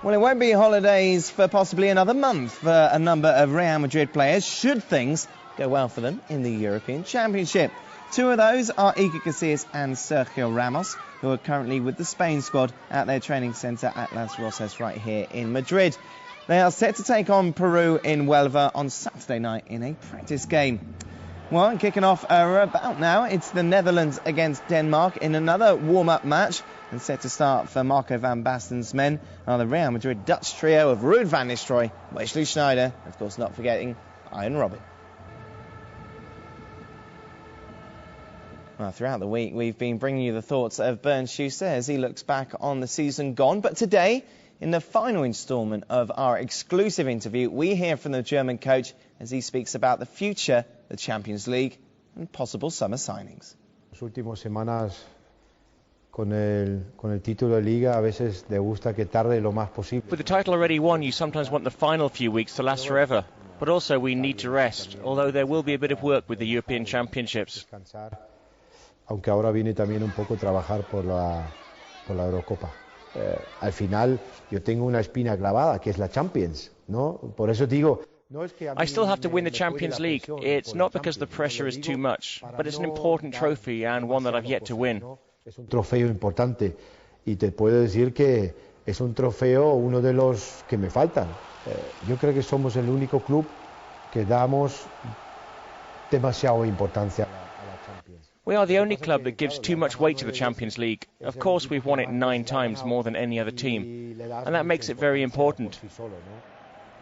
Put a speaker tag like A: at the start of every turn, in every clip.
A: Well, it won't be holidays for possibly another month for a number of Real Madrid players, should things go well for them in the European Championship. Two of those are Iker and Sergio Ramos, who are currently with the Spain squad at their training centre at Las Rosas right here in Madrid. They are set to take on Peru in Huelva on Saturday night in a practice game. Well, kicking off about now, it's the Netherlands against Denmark in another warm-up match, and set to start for Marco van Basten's men are the Real Madrid Dutch trio of Ruud van Nistelrooy, Wesley Sneijder, and of course not forgetting Arjen Robben. Well, throughout the week we've been bringing you the thoughts of Bernd Schuster as he looks back on the season gone, but today, in the final instalment of our exclusive interview, we hear from the German coach as he speaks about the future, the Champions League and possible summer signings.
B: Las últimas semanas con el título de Liga, a veces le gusta que tarde lo más posible.
C: With the title already won, you sometimes want the final few weeks to last forever. But also we need to rest, although there will be a bit of work with the European Championships.
B: Aunque ahora viene también un poco trabajar por la Eurocopa. Al final yo tengo una espina clavada que es la Champions, ¿no? Por eso digo,
C: I still have to win the Champions League. It's not because the pressure is too much, but it's an important trophy and one that I've yet to win.
B: Es un trofeo importante y te puedo decir que es un trofeo, uno de los que me faltan. Yo creo que somos el único club que damos demasiada importancia a la Champions.
C: We are the only club that gives too much weight to the Champions League. Of course, we've won it 9 times more than any other team, and that makes it very important.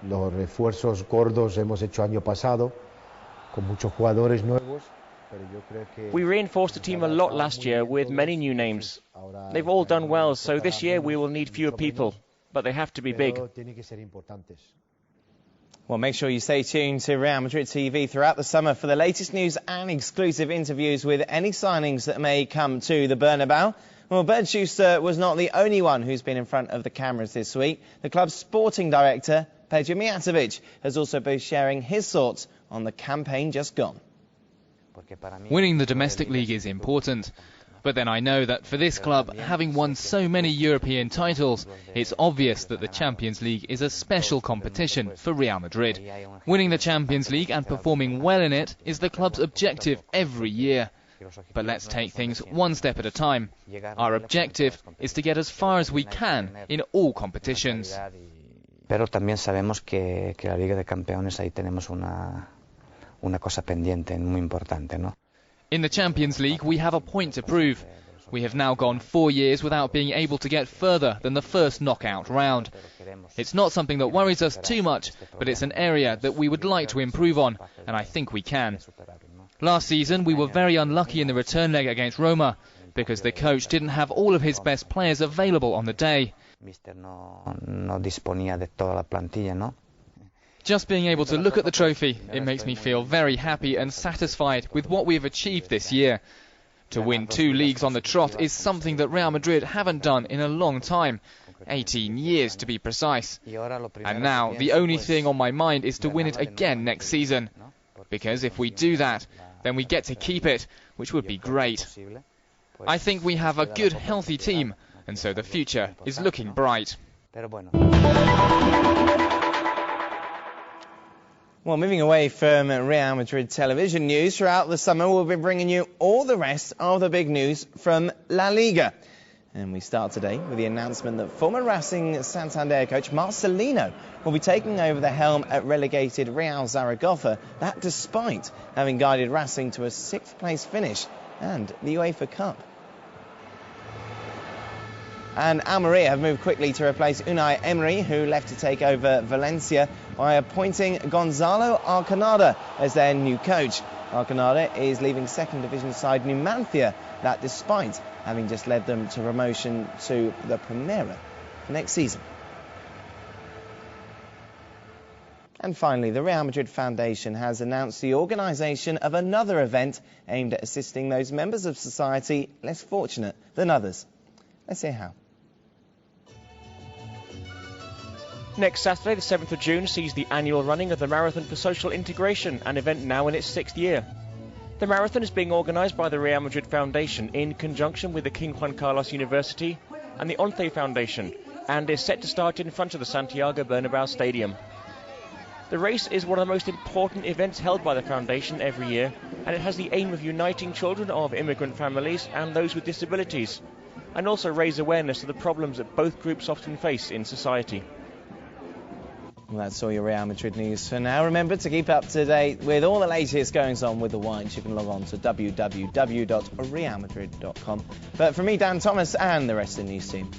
B: Los refuerzos gordos hemos hecho año pasado, con muchos jugadores nuevos.
C: We reinforced the team a lot last year with many new names. They've all done well, so this year we will need fewer people, but they have to be big.
A: Well, make sure you stay tuned to Real Madrid TV throughout the summer for the latest news and exclusive interviews with any signings that may come to the Bernabeu. Well, Bernd Schuster was not the only one who's been in front of the cameras this week. The club's sporting director, Peja Mijatovic, has also been sharing his thoughts on the campaign just gone.
D: Winning the domestic league is important, but then I know that for this club, having won so many European titles, it's obvious that the Champions League is a special competition for Real Madrid. Winning the Champions League and performing well in it is the club's objective every year. But let's take things one step at a time. Our objective is to get as far as we can in all competitions.
E: Pero también sabemos que la Liga de Campeones ahí tenemos una cosa pendiente muy importante, ¿no?
D: In the Champions League, we have a point to prove. We have now gone 4 years without being able to get further than the first knockout round. It's not something that worries us too much, but it's an area that we would like to improve on, and I think we can. Last season, we were very unlucky in the return leg against Roma, because the coach didn't have all of his best players available on the day.
E: No disponía de toda la plantilla, ¿no?
D: Just being able to look at the trophy, it makes me feel very happy and satisfied with what we have achieved this year. To win 2 leagues on the trot is something that Real Madrid haven't done in a long time, 18 years to be precise. And now the only thing on my mind is to win it again next season, because if we do that, then we get to keep it, which would be great. I think we have a good, healthy team, and so the future is looking bright.
A: Well, moving away from Real Madrid television news, throughout the summer we'll be bringing you all the rest of the big news from La Liga. And we start today with the announcement that former Racing Santander coach Marcelino will be taking over the helm at relegated Real Zaragoza, that despite having guided Racing to a 6th place finish and the UEFA Cup. And Almeria have moved quickly to replace Unai Emery, who left to take over Valencia, by appointing Gonzalo Arconada as their new coach. Arconada is leaving 2nd Division side Numancia, that despite having just led them to promotion to the Primera for next season. And finally, the Real Madrid Foundation has announced the organisation of another event aimed at assisting those members of society less fortunate than others. Let's hear how.
C: Next Saturday, the 7th of June, sees the annual running of the Marathon for Social Integration, an event now in its 6th year. The marathon is being organised by the Real Madrid Foundation in conjunction with the King Juan Carlos University and the Once Foundation, and is set to start in front of the Santiago Bernabéu Stadium. The race is one of the most important events held by the foundation every year, and it has the aim of uniting children of immigrant families and those with disabilities, and also raise awareness of the problems that both groups often face in society.
A: Well, that's all your Real Madrid news for now. Remember, to keep up to date with all the latest goings on with the Whites, you can log on to www.realmadrid.com. But from me, Dan Thomas, and the rest of the news team,